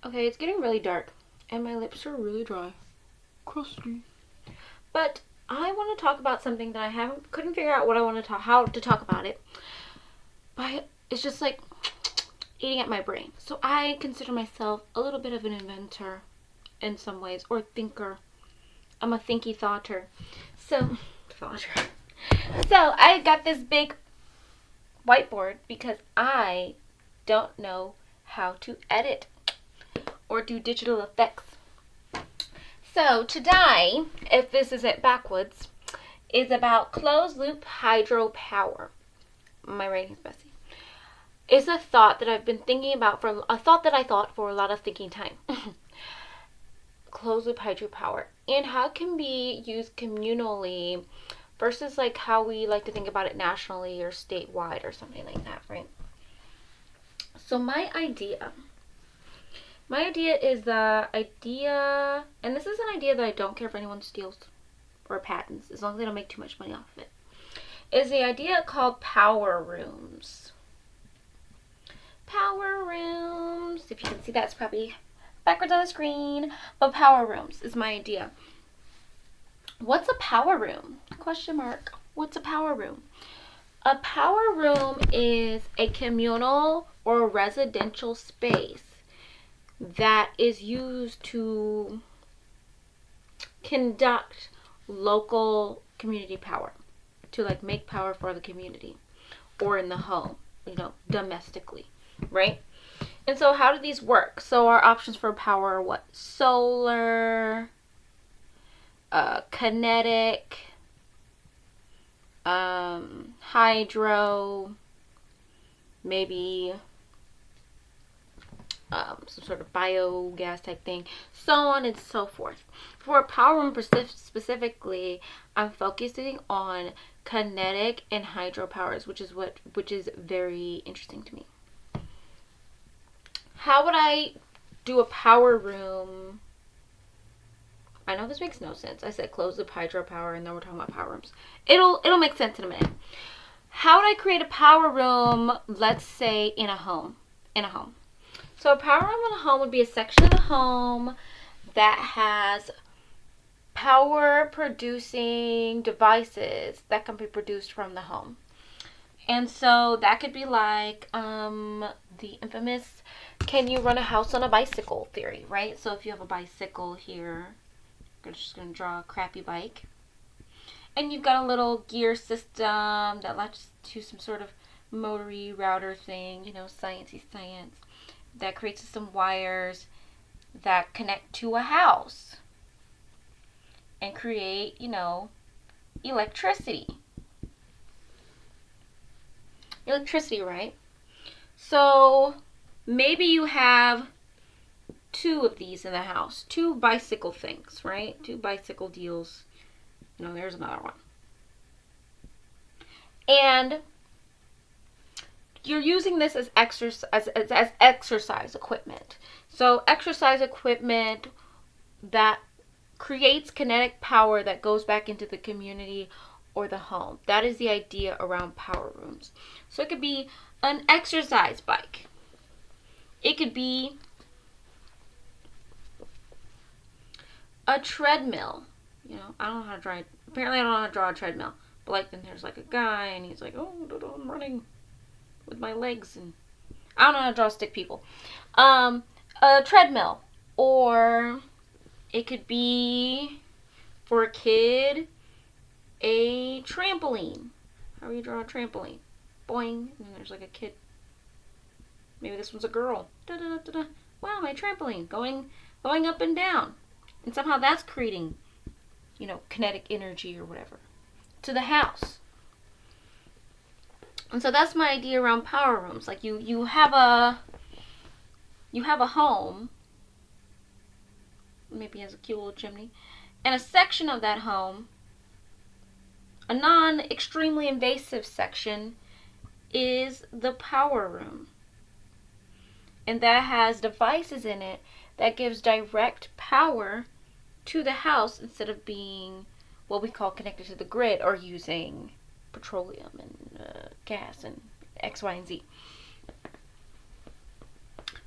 Okay, it's getting really dark, and my lips are really dry. Crusty. But I want to talk about something that I couldn't figure out what I want to how to talk about it. But it's just like eating at my brain. So I consider myself a little bit of an inventor in some ways, or thinker. I'm a thinky thoughter. So, thoughter. So I got this big whiteboard because I don't know how to edit or do digital effects. So today, if this is it backwards, is about closed loop hydropower. My writing's messy. It's a thought that I've been thinking about for a lot of thinking time. Closed loop hydropower and how it can be used communally versus like how we like to think about it nationally or statewide or something like that, right? So my idea is the idea, and this is an idea that I don't care if anyone steals or patents, as long as they don't make too much money off of it, is the idea called power rooms. Power rooms. If you can see, that's probably backwards on the screen, but power rooms is my idea. What's a power room? Question mark. What's a power room? A power room is a communal or residential space that is used to conduct local community power, to like make power for the community or in the home, domestically, right? And so how do these work? So our options for power are what? Solar, kinetic, hydro, maybe some sort of biogas type thing, so on and so forth. For a power room specifically, I'm focusing on kinetic and hydropowers, which is very interesting to me. How would I do a power room? I know this makes no sense. I said closed loop hydropower, and then we're talking about power rooms. It'll make sense in a minute. How would I create a power room? Let's say in a home. So a power room in a home would be a section of the home that has power producing devices that can be produced from the home. And so that could be like the infamous, can you run a house on a bicycle theory, right? So if you have a bicycle here, you're just going to draw a crappy bike. And you've got a little gear system that latches to some sort of motory router thing, sciencey science, that creates some wires that connect to a house and create, electricity. Electricity, right? So maybe you have 2 of these in the house, 2 bicycle things, right? 2 bicycle deals. There's another one. And you're using this as exercise equipment. So exercise equipment that creates kinetic power that goes back into the community or the home. That is the idea around power rooms. So it could be an exercise bike. It could be a treadmill. I don't know how to draw. Apparently I don't know how to draw a treadmill. But then there's a guy and he's like, oh, I'm running with my legs, and I don't know how to draw stick people. A treadmill, or it could be for a kid a trampoline. How do you draw a trampoline? Boing, and then there's a kid. Maybe this one's a girl. Da da da da. Wow, my trampoline going up and down, and somehow that's creating, kinetic energy or whatever to the house. And so that's my idea around power rooms. Like you have a home, maybe has a cute little chimney, and a section of that home, a non-extremely invasive section, is the power room. And that has devices in it that gives direct power to the house instead of being what we call connected to the grid or using petroleum and gas and X, Y, and Z.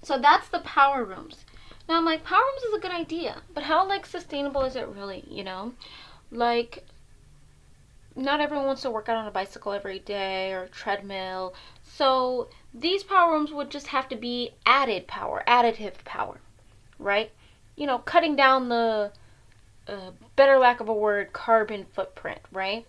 So that's the power rooms. Now I'm like, power rooms is a good idea, but how like sustainable is it really, you know? Like, not everyone wants to work out on a bicycle every day or treadmill. So these power rooms would just have to be added power, additive power, right? You know, cutting down the, better lack of a word, carbon footprint, right?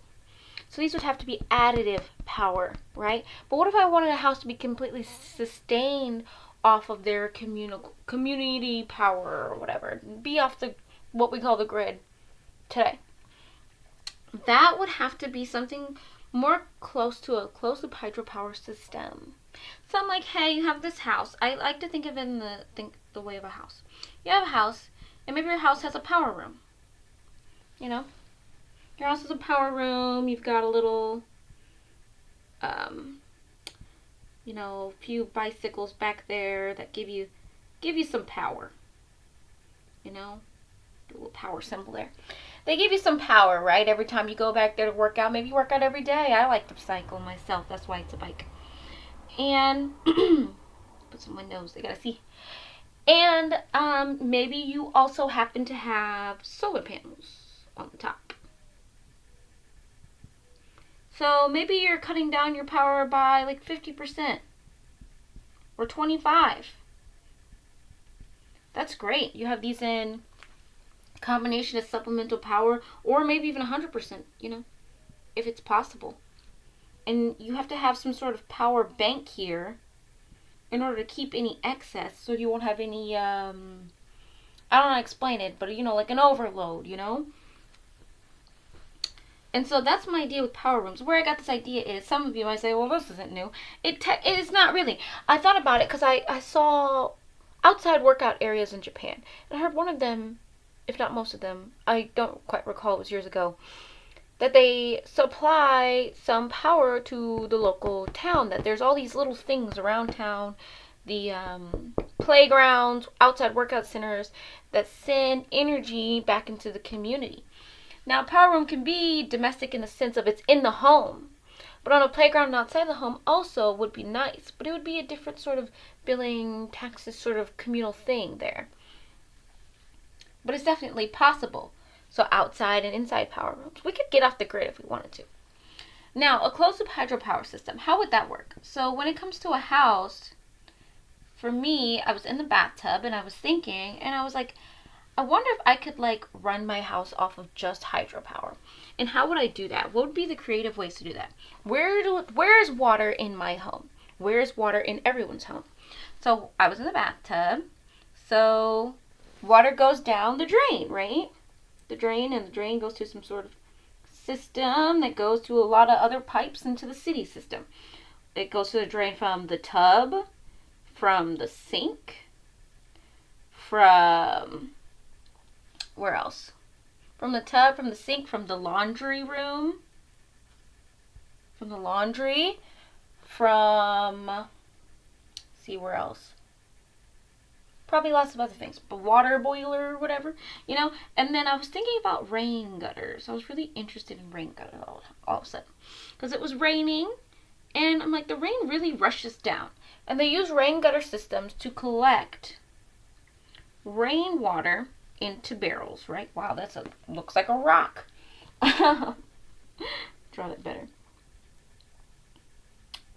So these would have to be additive power, right? But what if I wanted a house to be completely sustained off of their community power or whatever, be off the what we call the grid today? That would have to be something more close to a closed loop hydropower system. So I'm like, hey, you have this house. I like to think of it in the way of a house. You have a house, and maybe your house has a power room. You know, your house has a power room. You've got a little, um, few bicycles back there that give you some power. You know, do a little power symbol there. They give you some power, right? Every time you go back there to work out. Maybe you work out every day. I like to cycle myself. That's why it's a bike. And put some windows. They gotta see. And maybe you also happen to have solar panels on the top. So maybe you're cutting down your power by like 50% or 25%. That's great. You have these in combination of supplemental power, or maybe even 100%, if it's possible. And you have to have some sort of power bank here in order to keep any excess, so you won't have any, I don't know how to explain it, but like an overload, And so that's my idea with power rooms. Where I got this idea is, some of you might say, well, this isn't new. It is not really. I thought about it because I saw outside workout areas in Japan. And I heard one of them, if not most of them, I don't quite recall, it was years ago, that they supply some power to the local town. That there's all these little things around town, the playgrounds, outside workout centers, that send energy back into the community. Now, a power room can be domestic in the sense of it's in the home. But on a playground outside the home also would be nice. But it would be a different sort of billing, taxes sort of communal thing there. But it's definitely possible. So outside and inside power rooms. We could get off the grid if we wanted to. Now, a closed-loop hydropower system. How would that work? So when it comes to a house, for me, I was in the bathtub and I was thinking, and I was like, I wonder if I could run my house off of just hydropower. And how would I do that? What would be the creative ways to do that? Where is water in my home? Where is water in everyone's home? So I was in the bathtub. So water goes down the drain, right? The drain goes to some sort of system that goes to a lot of other pipes into the city system. It goes to the drain from the tub, from the sink, from where else? From the tub, from the sink, from the laundry room, see where else? Probably lots of other things, but water boiler or whatever, And then I was thinking about rain gutters. I was really interested in rain gutters all of a sudden, because it was raining, and I'm like, the rain really rushes down, and they use rain gutter systems to collect rainwater into barrels, right? Wow, looks like a rock. Draw that better.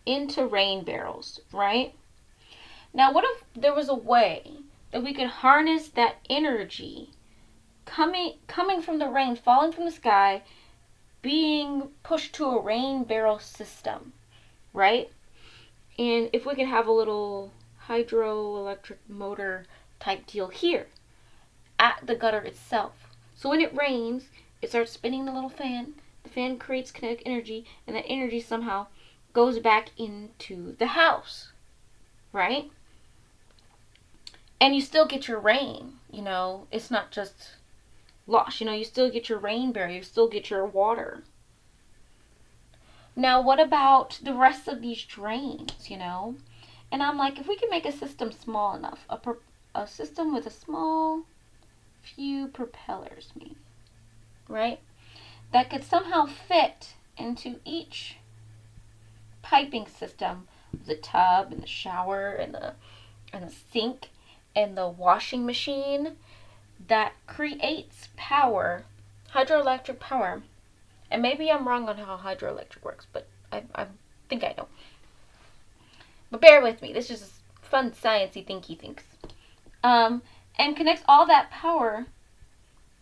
Into rain barrels, right? Now, what if there was a way that we could harness that energy coming from the rain, falling from the sky, being pushed to a rain barrel system, right? And if we could have a little hydroelectric motor type deal here at the gutter itself. So when it rains, it starts spinning the little fan. The fan creates kinetic energy, and that energy somehow goes back into the house, right? And you still get your rain, It's not just lost, you still get your rain barrel. You still get your water. Now, what about the rest of these drains, And I'm like, if we could make a system small enough, a system with a small few propellers, maybe, right? That could somehow fit into each piping system, the tub and the shower and the sink, and the washing machine that creates power, hydroelectric power. And maybe I'm wrong on how hydroelectric works, but I think I know. But bear with me. This is just fun, sciencey, thinky things. And connects all that power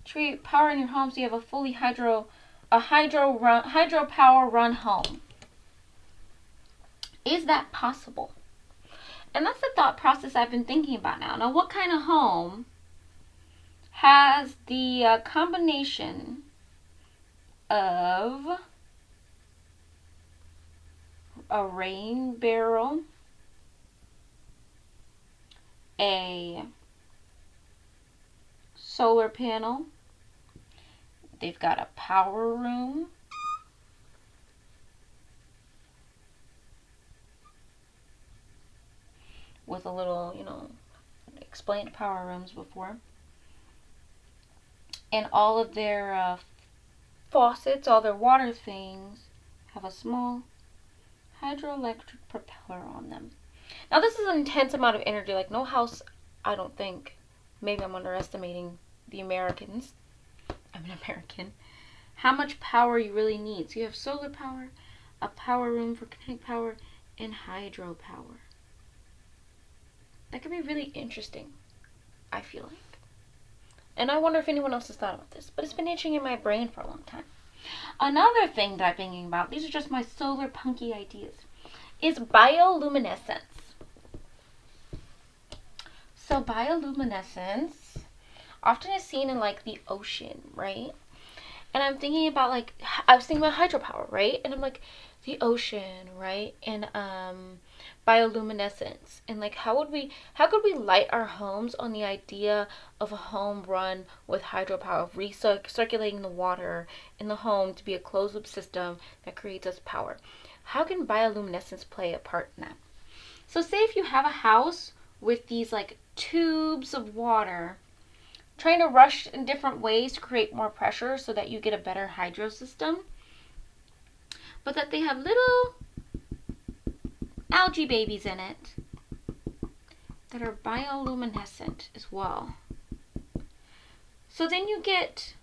to create power in your home, so you have a fully hydro power run home. Is that possible? And that's the thought process I've been thinking about now. Now, what kind of home has the combination of a rain barrel, a solar panel, they've got a power room, with a little, explained power rooms before, and all of their faucets, all their water things, have a small hydroelectric propeller on them. Now, this is an intense amount of energy. Like, no house, I don't think, maybe I'm underestimating the Americans. I'm an American. How much power you really need. So you have solar power, a power room for kinetic power, and hydropower. That could be really interesting, I feel like. And I wonder if anyone else has thought about this, but it's been itching in my brain for a long time. Another thing that I'm thinking about, these are just my solar punky ideas, is bioluminescence. So bioluminescence often is seen in like the ocean, right? And I'm thinking about I was thinking about hydropower, right? And I'm like, the ocean, right? And bioluminescence. And how could we light our homes on the idea of a home run with hydropower, of recirculating the water in the home to be a closed loop system that creates us power? How can bioluminescence play a part in that? So say if you have a house with these tubes of water trying to rush in different ways to create more pressure so that you get a better hydro system, but that they have little algae babies in it that are bioluminescent as well. So then you get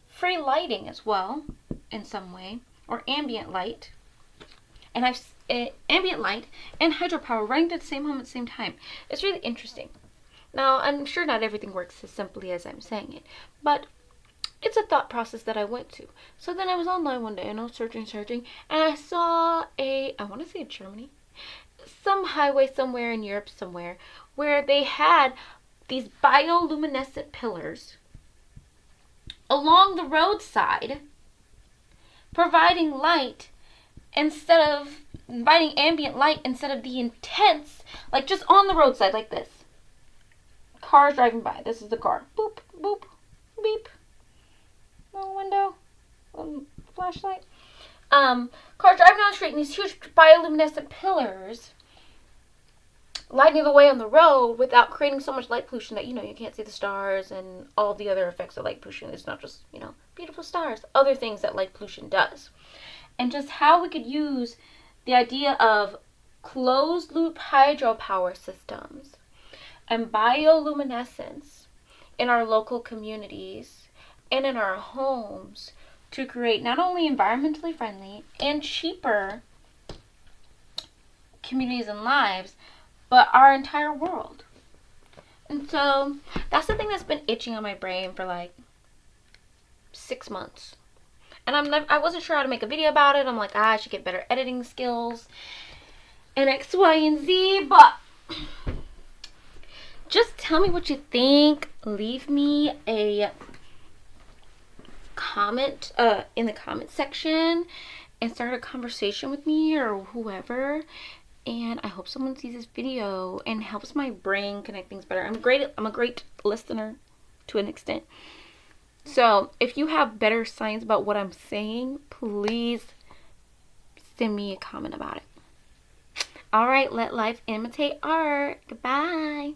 free lighting as well in some way, or ambient light. And ambient light and hydropower running to the same home at the same time. It's really interesting. Now, I'm sure not everything works as simply as I'm saying it, but it's a thought process that I went to. So then I was online one day, and I was searching, and I saw I want to say Germany, some highway somewhere in Europe somewhere, where they had these bioluminescent pillars along the roadside, providing light instead of inviting ambient light, instead of the intense, just on the roadside like this. Cars driving by. This is the car. Boop, boop, beep. Little window. Little flashlight. Cars driving down the street, and these huge bioluminescent pillars lighting the way on the road without creating so much light pollution that, you can't see the stars and all the other effects of light pollution. It's not just, beautiful stars. Other things that light pollution does. And just how we could use the idea of closed loop hydropower systems and bioluminescence in our local communities and in our homes to create not only environmentally friendly and cheaper communities and lives, but our entire world. And so that's the thing that's been itching on my brain for 6 months. And I wasn't sure how to make a video about it. I'm like, I should get better editing skills and X, Y, and Z. But just tell me what you think. Leave me a comment in the comment section and start a conversation with me or whoever. And I hope someone sees this video and helps my brain connect things better. I'm a great listener to an extent. So if you have better science about what I'm saying, please send me a comment about it. All right, let life imitate art. Goodbye.